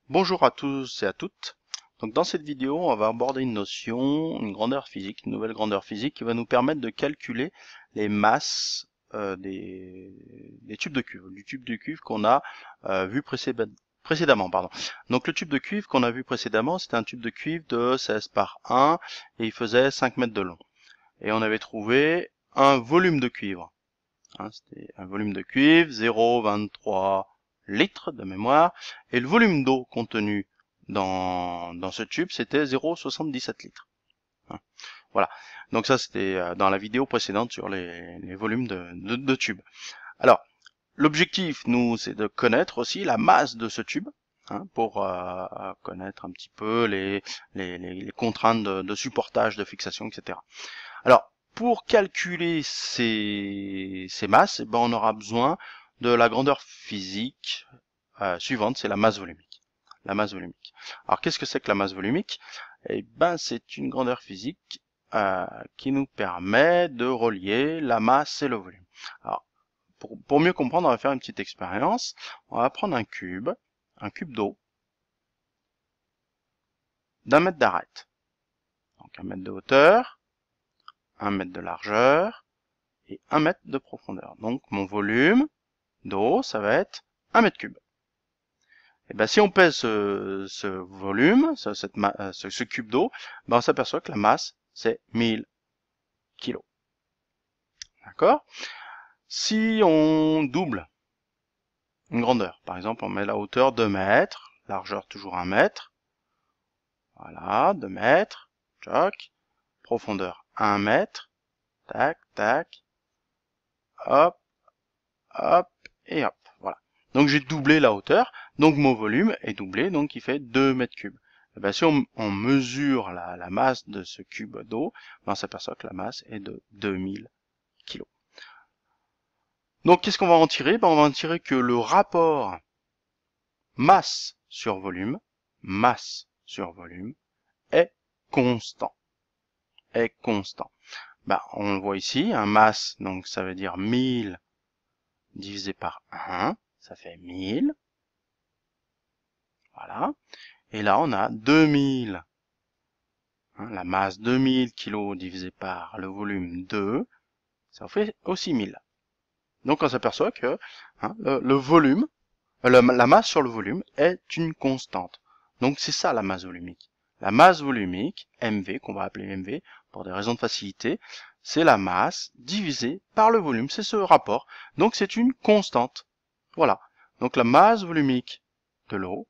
Bonjour à tous et à toutes. Donc dans cette vidéo, on va aborder une notion, une grandeur physique, une nouvelle grandeur physique qui va nous permettre de calculer les masses des tubes de cuivre, du tube de cuivre qu'on a vu précédemment. Donc le tube de cuivre qu'on a vu précédemment, c'était un tube de cuivre de 16 par 1 et il faisait 5 mètres de long. Et on avait trouvé un volume de cuivre. C'était un volume de cuivre, 0,23 litres de mémoire, et le volume d'eau contenu dans ce tube, c'était 0,77 litres. Voilà, donc ça c'était dans la vidéo précédente sur les volumes de tubes. Alors, l'objectif, nous, c'est de connaître aussi la masse de ce tube, pour connaître un petit peu les contraintes de supportage, de fixation, etc. Alors, pour calculer ces masses, on aura besoin de la grandeur physique suivante, c'est la masse volumique. La masse volumique. Alors, qu'est-ce que c'est que la masse volumique? Eh ben, c'est une grandeur physique qui nous permet de relier la masse et le volume. Alors, pour mieux comprendre, on va faire une petite expérience. On va prendre un cube d'eau, d'1 mètre d'arête. Donc 1 mètre de hauteur, 1 mètre de largeur, et 1 mètre de profondeur. Donc mon volume d'eau, ça va être 1 mètre cube. Et ben si on pèse ce volume, ce cube d'eau, on s'aperçoit que la masse, c'est 1000 kg. D'accord? Si on double une grandeur, par exemple on met la hauteur 2 mètres, largeur toujours 1 mètre, voilà, 2 mètres, tchoc, profondeur 1 mètre, tac, tac, hop, hop, et hop, voilà. Donc j'ai doublé la hauteur, donc mon volume est doublé, donc il fait 2 mètres cubes. Et bien, si on mesure la masse de ce cube d'eau, on s'aperçoit que la masse est de 2000 kg. Donc qu'est-ce qu'on va en tirer? On va en tirer que le rapport masse sur volume est constant. On le voit ici, un masse, donc ça veut dire 1000 divisé par 1, ça fait 1000. Voilà. Et là, on a 2000. La masse 2000 kg divisé par le volume 2, ça fait aussi 1000. Donc on s'aperçoit que le volume, la masse sur le volume est une constante. Donc c'est ça la masse volumique. La masse volumique, mv, qu'on va appeler mv pour des raisons de facilité, c'est la masse divisée par le volume. C'est ce rapport. Donc c'est une constante. Voilà. Donc la masse volumique de l'eau,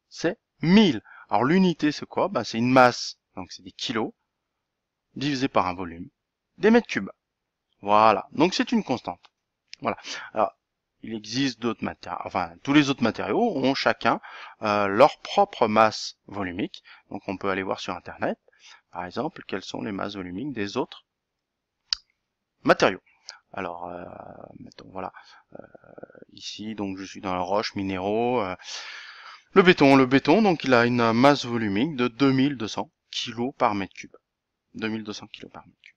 c'est 1000. Alors l'unité c'est quoi? C'est une masse, donc c'est des kilos, divisé par un volume, des mètres cubes. Voilà, donc c'est une constante. Voilà. Alors, il existe d'autres matériaux, enfin tous les autres matériaux ont chacun leur propre masse volumique. Donc on peut aller voir sur internet, par exemple, quelles sont les masses volumiques des autres matériaux. Alors, mettons, voilà, ici, donc je suis dans la roche, minéraux, le béton, donc il a une masse volumique de 2200 kg par mètre cube. 2200 kg par mètre cube.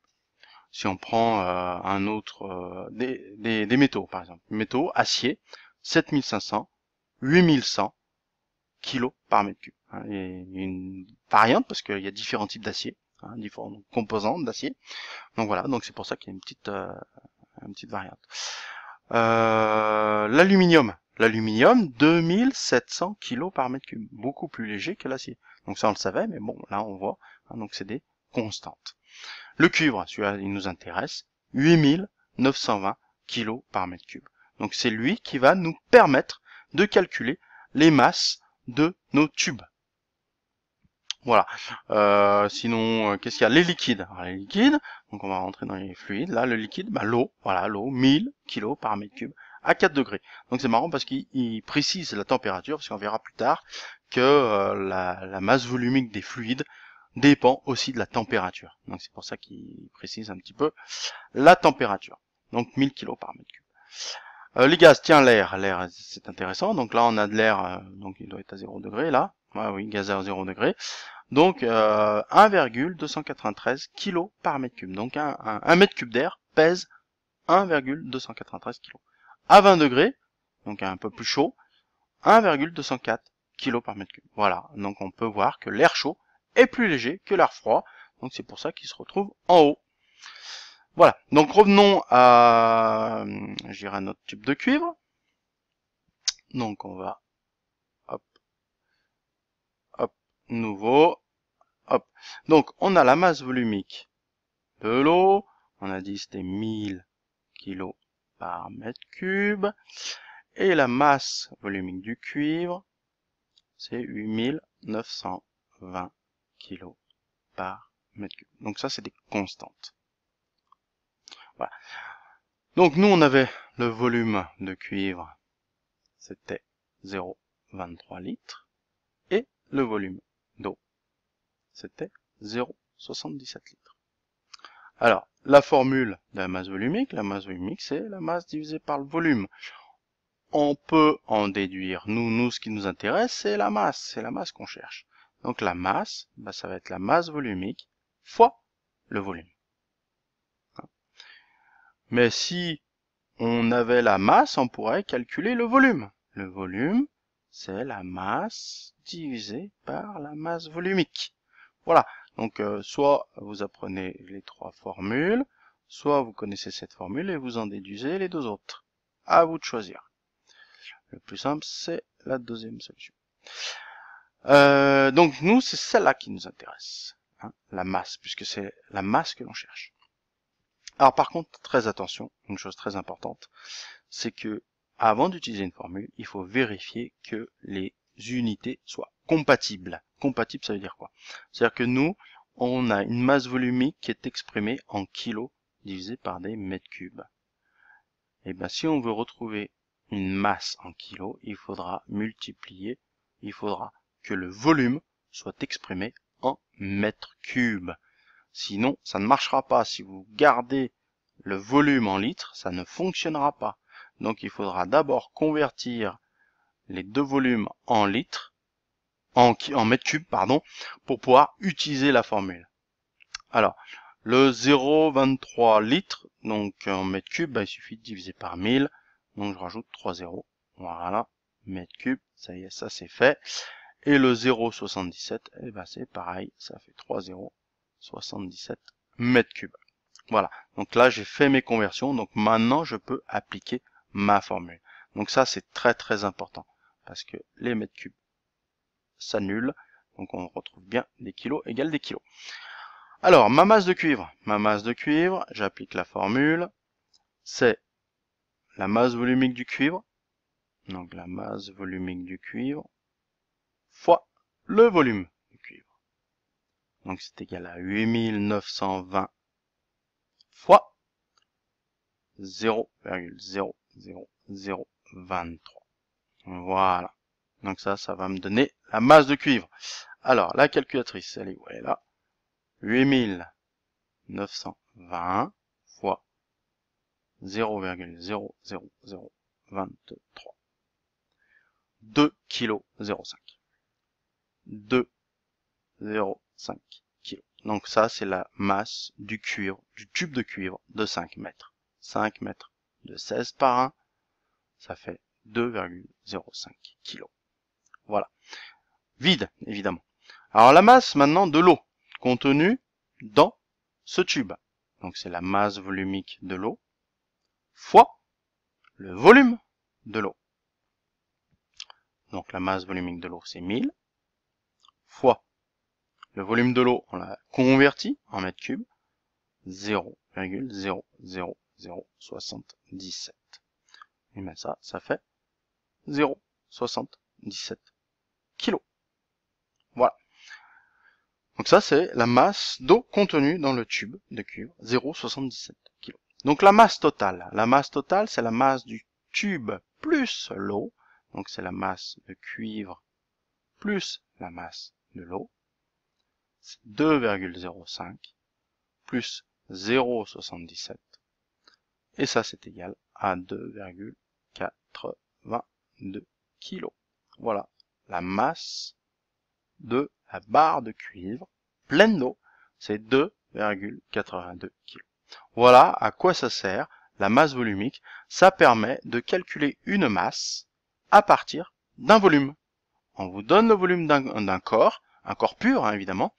Si on prend un autre, des métaux, par exemple, métaux, acier, 7500, 8100 kg par mètre cube. Et une variante, parce qu'il y a différents types d'acier, différentes composantes d'acier. Donc voilà, donc c'est pour ça qu'il y a une petite variante. L'aluminium, 2700 kg par mètre cube, beaucoup plus léger que l'acier. Donc ça on le savait, mais bon, là on voit, donc c'est des constantes. Le cuivre, celui-là il nous intéresse, 8920 kg par mètre cube. Donc c'est lui qui va nous permettre de calculer les masses de nos tubes. Voilà. Sinon, qu'est-ce qu'il y a? Les liquides. Alors, les liquides, donc on va rentrer dans les fluides. Là, le liquide, l'eau, voilà, l'eau, 1000 kg par mètre cube à 4 degrés. Donc c'est marrant parce qu'il précise la température, parce qu'on verra plus tard que la masse volumique des fluides dépend aussi de la température. Donc c'est pour ça qu'il précise un petit peu la température. Donc 1000 kg par mètre cube. Les gaz, tiens, l'air c'est intéressant. Donc là on a de l'air, donc il doit être à 0 degré là. Oui, gaz à 0 degré. Donc 1,293 kg par mètre cube. Donc un mètre cube d'air pèse 1,293 kg. À 20 degrés, donc un peu plus chaud, 1,204 kg par mètre cube. Voilà, donc on peut voir que l'air chaud est plus léger que l'air froid, donc c'est pour ça qu'il se retrouve en haut. Voilà, donc revenons à, je dirais, notre tube de cuivre. Donc on va, hop, hop, nouveau, hop. Donc on a la masse volumique de l'eau, on a dit c'était 1000 kg par mètre cube, et la masse volumique du cuivre, c'est 8920 kg par mètre cube. Donc ça c'est des constantes. Voilà. Donc nous on avait le volume de cuivre, c'était 0,23 litres, et le volume d'eau, c'était 0,77 litres. Alors, la formule de la masse volumique c'est la masse divisée par le volume. On peut en déduire, nous ce qui nous intéresse, c'est la masse qu'on cherche. Donc la masse, ça va être la masse volumique fois le volume. Mais si on avait la masse, on pourrait calculer le volume. Le volume, c'est la masse divisée par la masse volumique. Voilà, donc soit vous apprenez les trois formules, soit vous connaissez cette formule et vous en déduisez les deux autres. À vous de choisir. Le plus simple, c'est la deuxième solution. Donc nous, c'est celle-là qui nous intéresse, hein, la masse, puisque c'est la masse que l'on cherche. Alors par contre, très attention, une chose très importante, c'est que avant d'utiliser une formule, il faut vérifier que les unités soient compatibles. Compatible, ça veut dire quoi? C'est-à-dire que nous, on a une masse volumique qui est exprimée en kilos divisé par des mètres cubes. Et bien si on veut retrouver une masse en kilos, il faudra multiplier, il faudra que le volume soit exprimé en mètres cubes. Sinon, ça ne marchera pas. Si vous gardez le volume en litres, ça ne fonctionnera pas. Donc il faudra d'abord convertir les deux volumes en litres, en mètres cubes, pardon, pour pouvoir utiliser la formule. Alors, le 0,23 litres, donc en mètres cubes, il suffit de diviser par 1000. Donc je rajoute 3 zéros. Voilà, mètres cubes, ça y est, ça c'est fait. Et le 0,77, c'est pareil, ça fait 3 zéros, 77 mètres cubes. Voilà, donc là j'ai fait mes conversions, donc maintenant je peux appliquer ma formule. Donc ça c'est très très important, parce que les mètres cubes s'annulent, donc on retrouve bien des kilos égale des kilos. Alors, ma masse de cuivre, j'applique la formule, c'est la masse volumique du cuivre, donc la masse volumique du cuivre, fois le volume du cuivre. Donc c'est égal à 8920 fois 0,00023. Voilà. Donc ça va me donner la masse de cuivre. Alors, la calculatrice, elle est où? Elle est là. 8920 fois 0,00023. 2 kg 0,5. 2,05 kg. Donc ça, c'est la masse du cuivre, du tube de cuivre de 5 mètres. 5 mètres de 16 par 1, ça fait 2,05 kg. Voilà. Vide, évidemment. Alors la masse maintenant de l'eau contenue dans ce tube. Donc c'est la masse volumique de l'eau fois le volume de l'eau. Donc la masse volumique de l'eau c'est 1000 fois le volume de l'eau, on l'a converti en mètres cubes, 0,00077. Et bien ça fait 0,77 kg. Voilà. Donc ça c'est la masse d'eau contenue dans le tube de cuivre, 0,77 kg. Donc la masse totale c'est la masse du tube plus l'eau, donc c'est la masse de cuivre plus la masse de l'eau, c'est 2,05 plus 0,77 et ça c'est égal à 2,82 kg. Voilà la masse de la barre de cuivre pleine d'eau, c'est 2,82 kg. Voilà à quoi ça sert la masse volumique. Ça permet de calculer une masse à partir d'un volume. on vous donne le volume d'un corps, un corps pur, hein, évidemment,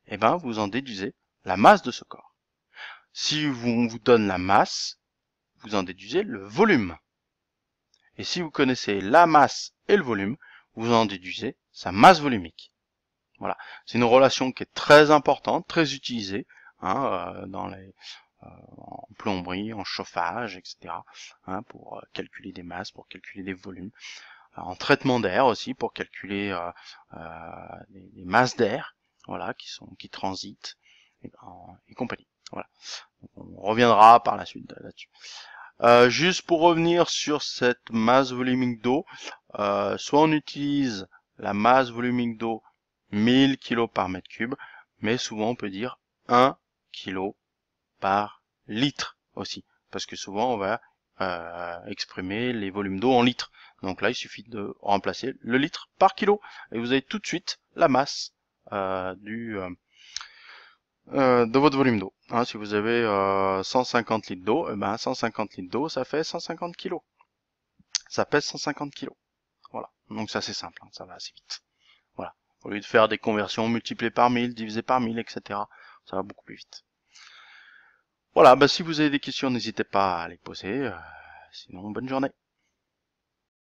et ben vous en déduisez la masse de ce corps. Si on vous donne la masse, vous en déduisez le volume. Et si vous connaissez la masse et le volume, vous en déduisez sa masse volumique. Voilà, c'est une relation qui est très importante, très utilisée hein, en plomberie, en chauffage, etc. Hein, pour calculer des masses, pour calculer des volumes. En traitement d'air aussi, pour calculer les masses d'air, voilà, qui transitent et compagnie. Voilà. On reviendra par la suite là-dessus. Juste pour revenir sur cette masse volumique d'eau, soit on utilise la masse volumique d'eau 1000 kg par mètre cube, mais souvent on peut dire 1 kg par litre aussi, parce que souvent on va exprimer les volumes d'eau en litres. Donc là il suffit de remplacer le litre par kilo, et vous avez tout de suite la masse de votre volume d'eau. Hein, si vous avez 150 litres d'eau, eh ben 150 litres d'eau, ça fait 150 kilos. Ça pèse 150 kilos. Voilà. Donc ça c'est simple, hein, ça va assez vite. Voilà. Au lieu de faire des conversions multipliées par 1000, divisées par 1000, etc., ça va beaucoup plus vite. Voilà, bah, si vous avez des questions, n'hésitez pas à les poser. Sinon, bonne journée.